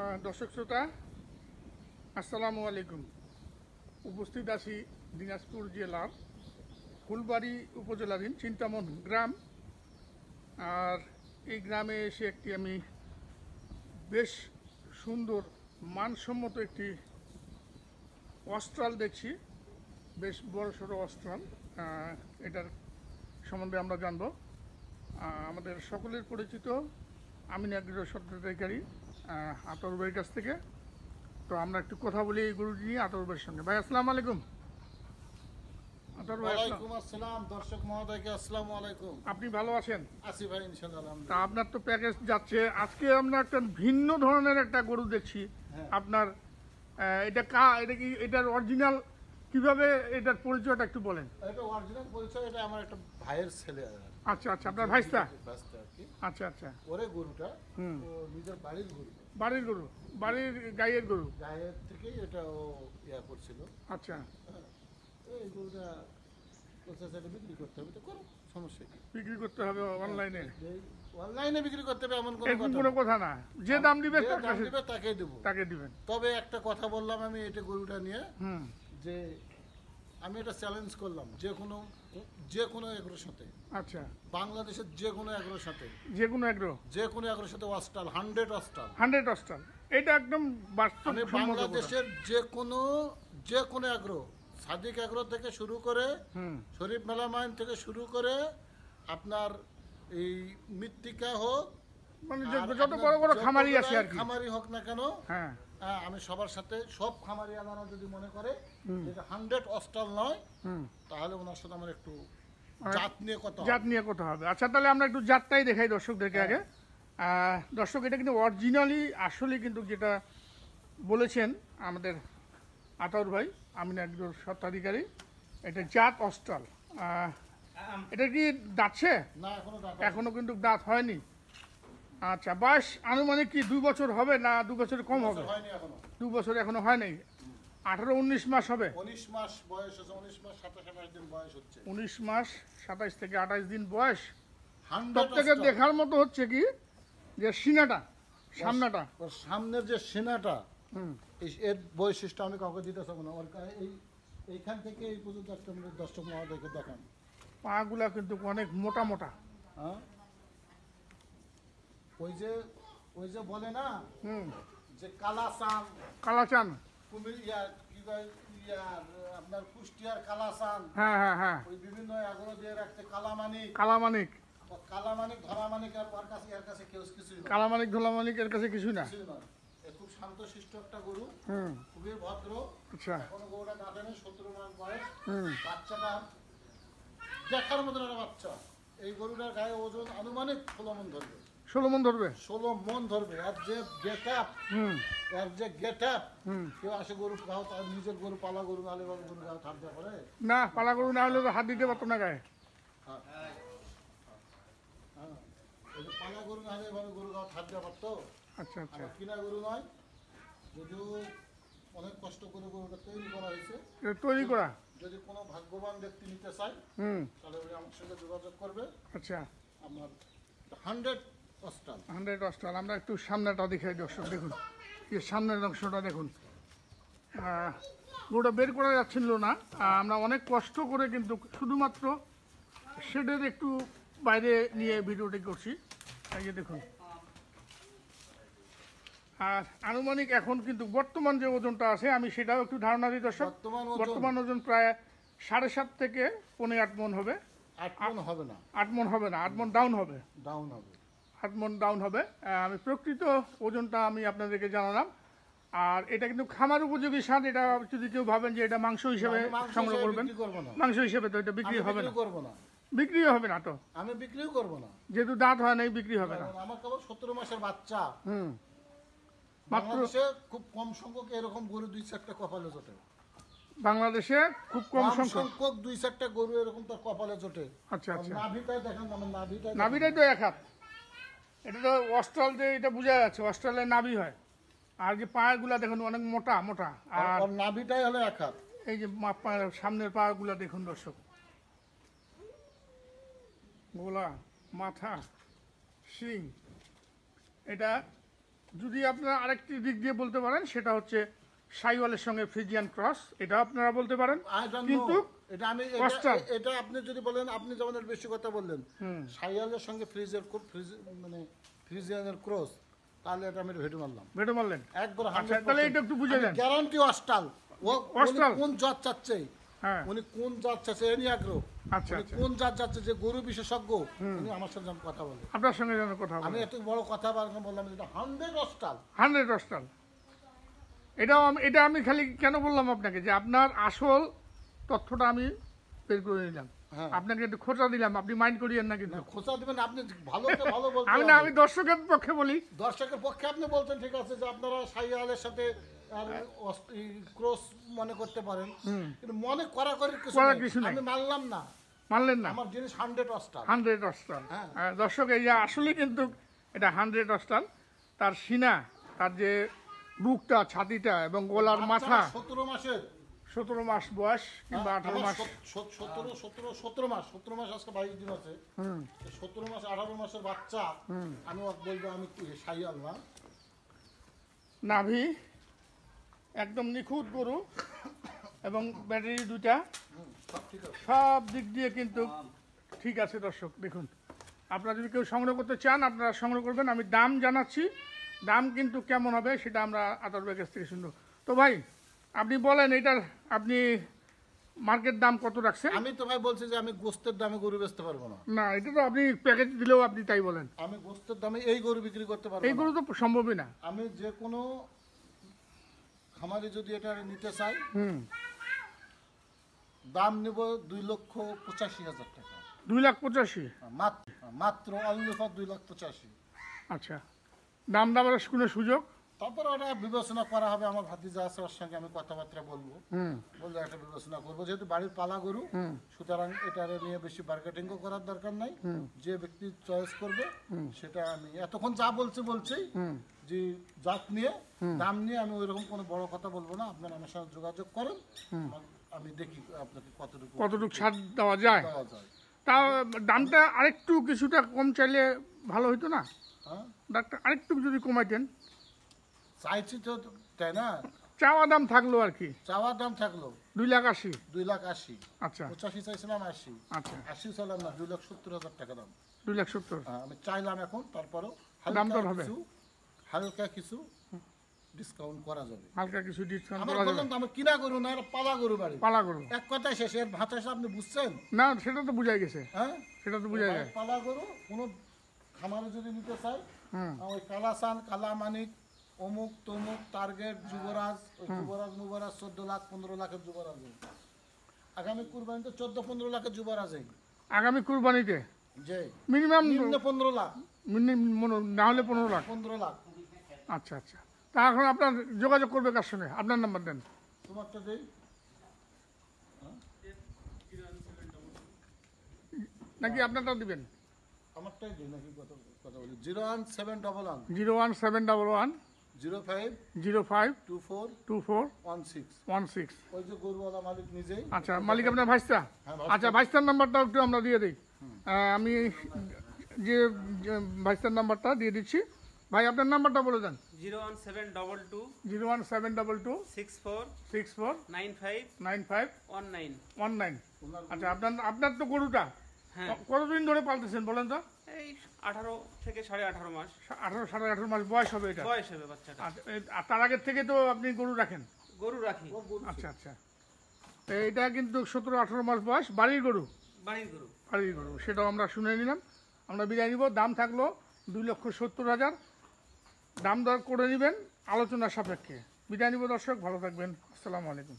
দর্শক শ্রোতা আসসালামু আলাইকুম। উপস্থিত আছি দিনাজপুর জেলার ফুলবাড়ি উপজেলাধীন চিন্তামন গ্রাম। আর এই গ্রামে এসে আমি বেশ সুন্দর মানসম্মত একটি অস্ট্রাল দেখছি, বেশ বড় সড়ো অস্ট্রাল। এটার সম্বন্ধে আমরা জানব আমাদের সকলের পরিচিত আমিন এগ্রো স্বত্বাধিকারী আতর ভাইয়ের কাছ থেকে। তো আমরা একটু কথা বলি এই গরুটি নিয়ে আতর ভাইয়ের সঙ্গে। ভাই আসসালামু আলাইকুম। আতর ভাই ওয়ালাইকুম আসসালাম। দর্শক মহোদয়কে আসসালামু আলাইকুম। আপনি ভালো আছেন? আছি ভাই, ইনশাআল্লাহ। তা আপনার তো প্যাকেজ যাচ্ছে, আজকে আমরা একটা ভিন্ন ধরনের একটা গরু দেখছি। আপনার এটা কি এটার অরিজিনাল, কিভাবে এটার পরিচয়টা একটু বলেন। এটা অরিজিনাল পরিচয়, এটা আমার একটা ভাইয়ের ছেলে। আচ্ছা আচ্ছা, আপনার ভাইস্তা। ভাইস্তা আর কি। আচ্ছা আচ্ছা। ওরে গরুটা ও নিজের বাড়ির গরু, বাড়ির গরু, বাড়ির গাইয়ের গরু। গায়ের থেকেই এটা ও ইয়া করছিল। আচ্ছা, এই গরুটা প্রসেসরে বিক্রি করতে হবে, তো করো, সমস্যা কি? বিক্রি করতে হবে অনলাইনে? অনলাইনে বিক্রি করতে হবে এমন কোনো কথা না, যে দাম দিবে তাকে দেবো, তাকে দিবেন। তবে একটা কথা বললাম আমি এটা গরুটা নিয়ে, যে আমি এটা চ্যালেঞ্জ করলাম যে কোনো এগ্রোর সাথে। আচ্ছা, বাংলাদেশের যে কোনো এগ্রোর সাথে, যে কোনো এগ্রোর সাথে অস্টাল 100 অস্টাল। এটা একদম বাস্তব। আমি বাংলাদেশের যে কোনো এগ্রো, সাদিক এগ্রো থেকে শুরু করে, শরীফ মেলামাইন থেকে শুরু করে, আপনার এই মৃত্তিকা হোক, মানে যত বড় বড় খামারি আছে আর কি, খামারি হোক না কেন, হ্যাঁ আমি সবার সাথে, সব খামারি আলাদা যদি মনে করে এটা 100 অস্টাল নয়, তাহলে ওনার সাথে আমার একটু জাত নিয়ে কথা হবে। আচ্ছা, তাহলে আমরা একটু জাতটাই দেখাই দর্শকদেরকে আগে। দর্শক, এটা কিন্তু অরিজিনালি আসলে কিন্তু যেটা বলেছেন আমাদের আতাউর ভাই, আমিন এগ্রোর স্বত্বাধিকারী, এটা জাত অস্ট্রাল। এটা কি দাঁতছে? না, এখনো কিন্তু দাঁত হয়নি। আচ্ছা, বয়স আনুমানিক কি 2 বছর হবে না 2 বছর কম হবে? 2 বছর এখনো হয় নাই। 18-19 মাস হবে। 19 মাস বয়স হচ্ছে, 19 মাস 27 দিন বয়স হচ্ছে। 19 মাস 27 থেকে 28 দিন বয়স। 100 সব থেকে দেখার মতো হচ্ছে কি, যে সিনাটা, সামনের যে সিনাটা, এর বৈশিষ্ট্য আমি কাউকে দিতে চাবো না। ওর এইখান থেকে এই পর্যন্ত একটা দর্শক মহোদয়কে দেখান, পাগুলা কিন্তু অনেক মোটা মোটা। হ্যাঁ, ওই যে বলে না, যে কালাচান আপনার কুষ্টিয়ার কালাচান, হ্যাঁ, ওই বিভিন্ন এগুলো দিয়ে রাখতে কালামানিক, ধরামানিক, আর এর কাছে কেউ কিছু কালামানিক ধলামানিক এর কাছে কিছু না। খুব শান্তশিষ্ট একটা গরু, খুবই ভদ্র। আচ্ছা, কোনো গরুটা দাঁতে নেই, 17 মাস বয়স। বাচ্চাটা দেখার মতন একটা বাচ্চা। এই গরুটার গায়ে ওজন আনুমানিক 16 মণ ধরবে। 16 মণ ধরবে? 16 মণ ধরবে। আর যে গেট আপ, কেউ আসে গরু গাও, তার নিজের গরু, পালা গরু নাহলে গরু গাও হাত দেওয়া করে না, পালা গরু না হলে তো হাত দিতে পারতো না গায়ে। পালা গরু না হলে এভাবে গরু গাও হাত দেওয়া পারতো। আচ্ছা আচ্ছা, কিনা গরু নয়, যদিও অনেক কষ্ট করে গরুটা তৈরি করা হয়েছে। তৈরি করা, যদি কোনো ভাগ্যবান ব্যক্তি নিতে চায় তাহলে ওই আমার সঙ্গে যোগাযোগ করবে। আচ্ছা, আমার 100 অস্টাল। আমরা একটু সামনেটা দেখাই দর্শক, দেখুন এই সামনের অংশটা দেখুন। গরুটা বের করা যাচ্ছিল না, আমরা অনেক কষ্ট করে কিন্তু শুধুমাত্র শেডের একটু বাইরে নিয়ে ভিডিওটি করছি। এই যে দেখুন। আর আনুমানিক এখন কিন্তু বর্তমান যে ওজনটা আছে, আমি সেটাও একটু ধারণা দিই দর্শক। বর্তমান ওজন প্রায় 7.5 থেকে 8 মণ হবে। 8 মণ হবে না, 8 মণ হবে না, 8 মণ ডাউন হবে। 8 মণ ডাউন হবে। আমি প্রকৃত ওজনটা আমি আপনাদেরকে জানালাম। আর এটা কিন্তু খামার উপযোগী স্বাদ। এটা যদি কেউ ভাবেন যে এটা মাংস হিসেবে সংগ্রহ করবেন, মাংস হিসেবে তো এটা বিক্রি হবে না, বিক্রিও হবে না। তো আমি বিক্রিও করব না, যেহেতু দাঁত হয় নাই, বিক্রি হবে না। আমার কেবল 17 মাসের বাচ্চা। বাংলাদেশে খুব কম সংখ্যক এরকম গরু 2-4টা কপালে জোটে। বাংলাদেশে খুব কম সংখ্যক 2-4টা গরু এরকম তার কপালে জোটে। আচ্ছা আচ্ছা, নাভিটাই দেখেন, আমার নাভিটাই তো এক হাত। এটা তো অস্ট্রাল দিয়ে এটা বোঝা যাচ্ছে, অস্ট্রালের নাভি হয়। আর যে পাগুলা দেখুন অনেক মোটা মোটা, আর নাভিটাই হলো এক হাত। এই যে সামনের পাগুলা দেখুন দর্শক, গোলা, মাথা, শিং, এটা যদি আপনারা আরেকটি দিক দিয়ে বলতে পারেন সেটা হচ্ছে শাইওয়ালের সঙ্গে ফ্রিজিয়ান ক্রস, এটা আপনারা বলতে পারেন। I don't কিন্তু know. এটা আমি Austral। এটা আপনি যদি বলেন, আপনি যেমন এর বেশি কথা বললেন, শাইওয়ালের সঙ্গে মানে ফ্রিজিয়ানের ক্রস, তাহলে এটা আমি ভেটে মারলাম। ভেটে মারলেন। একবার আচ্ছা, তাহলে এটা একটু বুঝে দেন। গ্যারান্টি অস্টাল। উনি অস্টাল। কোন জাত চাচ্ছে, হ্যাঁ, উনি কোন জাত চাচ্ছে এ নিয়ে আগ্রহ। আচ্ছা উনি আচ্ছা, কোন জাত যাচ্ছে, যে গরু বিশেষজ্ঞ, উনি আমার সাথে যেন কথা বলে। আপনার সঙ্গে যেন কথা আমি বলেন। এত বড় কথা বললাম, এটা 100 অস্টাল। 100 অস্টাল। এটা আমি খালি কেন বললাম আপনাকে, যে আপনার আসল তথ্যটা আমি বের করে নিলাম, হ্যাঁ। আপনাকে একটু খোঁচা দিলাম, আপনি মাইন্ড করিয়েন না কিন্তু। খোঁচা দিবেন আপনি, ভালো ভালো বলতে আমি হবে। না, আমি দর্শকের পক্ষে বলি। দর্শকের পক্ষে আপনি বলছেন, ঠিক আছে, যে আপনারা শাইওয়ালের সাথে ক্রস মনে করতে পারেন, কিন্তু মনে করার কিছু নাই। আমি মানলাম না, মানলেন না? আমার জিনিস 100 অস্টাল। 100 অস্টাল। হ্যাঁ। দর্শক, এই যে আসলে কিন্তু এটা 100 অস্টাল। তার সিনা, তার যে বুকটা, ছাতিটা এবং গলার মাথা, 17 মাসের, 17 মাস বয়স কিংবা 18 মাস। 17 মাস, আজকে 22 দিন আছে। 17 মাস 18 মাসের বাচ্চা, আমি ওকে বলবো আমি কি শাইওয়াল না? নাভি একদম নিখুঁত গরু এবং ব্যাটারি দুইটা, সব ঠিক আছে। সব দিক দিয়ে কিন্তু ঠিক আছে। দর্শক দেখুন, আপনারা যদি কেউ সংগ্রহ করতে চান আপনারা সংগ্রহ করবেন। আমি দাম জানাচ্ছি, দাম কিন্তু কেমন হবে সেটা আমরা আতর ভাইয়ের কাছ থেকে শুনবো। তো ভাই, আপনি বলেন, এটার আপনি মার্কেট দাম কত রাখছেন? আমি তো ভাই বলছি যে আমি গোস্তের দামে গরু বেচতে পারবো না। না, এটা তো আপনি প্যাকেজ দিলেও আপনি তাই বলেন। আমি গোস্তের দামে এই গরু বিক্রি করতে পারবো এই না। গরু তো সম্ভবই না। আমি যে কোনো খামারে যদি এটা নিতে চাই, দাম নেব 2,85,000 টাকা। 2,85,000। মাত্র অনলি ফর 2,85,000। আচ্ছা, দাম দামের কোনো সুযোগ? তারপর ওটা বিবেচনা করা হবে, আমার ভাতিজা আছে, ওর সঙ্গে আমি কথাবার্তা বলবো, বললে একটা বিবেচনা করবো। যেহেতু বাড়ির পালা গরু, সুতরাং এটা নিয়ে বেশি মার্কেটিংও করার দরকার নাই। যে ব্যক্তি চয়েস করবে সেটা, আমি এতক্ষণ যা বলছি যে জাত নিয়ে, দাম নিয়ে আমি ওইরকম কোনো বড় কথা বলবো না। আপনারা আমার সঙ্গে যোগাযোগ করেন, আমি দেখি আপনাকে কতটুকু ছাড় দেওয়া যায়। তা দামটা আরেকটু কিছুটা কম চাইলে ভালো হইতো না? হ্যাঁ, ডাক্তার, আরেকটু যদি কমাইতেন। চাইছি তো, তাই না? চাওয়া দাম থাকলো আর কি, চাওয়ার দাম থাকলো 2,80,000। 2,80,000। আচ্ছা 85 চাইছিলাম, 80। আচ্ছা, 80 চাইলাম না, 2,70,000 টাকা দাম। 2,70,000 আমি চাইলাম এখন, তারপরও দাম দর হবে। হালকা কিছু ডিসকাউন্ট করা যাবে। হালকা কিছু ডিসকাউন্ট আমার করা যাবে। বললাম তো, আমার কিনা গরু না, এটা পালা গরু বাড়ি। পালা গরু এক কথায় শেষ। এর ভাষা আপনি বুঝছেন? না, সেটা তো বুঝাই গেছে, হ্যাঁ, সেটা তো বুঝাই যায়। পালা গরু কোনো খামারে যদি নিতে চাই, হুম, ওই কালাসান, কালামানিক, অমুক তমুক, টার্গেট, যুবরাজ, ওই যুবরাজ মুবরাজ 14 লাখ 15 লাখের যুবরাজ। আগামী কুরবানিতে 14-15 লাখের যুবরাজ। আগামী কুরবানিতে যে মিনিমাম নিম্ন 15 লাখ, না হলে 15 লাখ। 15 লাখ। আচ্ছা আচ্ছা, তা এখন আপনার যোগাযোগ করবে কার সঙ্গে? আপনার নাম্বার দেন। তোমারটা দেই, নাকি আপনারটাও দিবেন? আমারটাই দিই নাকি? কথা বলি। 01711 01711 05 05 24 24 16। 16। ওই যে গরুওয়ালা মালিক নিজেই। আচ্ছা, মালিক আপনার ভাইস্তা? হ্যাঁ, আচ্ছা, ভাইস্তার নাম্বারটাও একটু আমরা দিয়ে দিই। আমি যে ভাইস্তার নাম্বারটা দিয়ে দিচ্ছি। ভাই, আপনার নাম্বারটা বলে দেন। 01722 01722 64 64 95 95 19। 19। আচ্ছা, আপনার তো গরুটা হ্যাঁ, কতদিন ধরে পালতেছেন বলেন তো? এই 18 থেকে 18.5 মাস 18 18.5 মাস বয়স হবে এটা। বয়স হবে বাচ্চাটা। আর তার আগের থেকে তো আপনি গরু রাখেন? গরু রাখি, আচ্ছা আচ্ছা, তো এটা কিন্তু 17-18 মাস বয়স, বাড়ির গরু। বাড়ির গরু। বাড়ির গরু, সেটাও আমরা শুনে নিলাম। আমরা বিদায় নিব। দাম থাকলো 2,70,000। দাম দর করে নেবেন আলোচনার সাপেক্ষে। বিদায় নিব দর্শক, ভালো থাকবেন। আসসালামু আলাইকুম।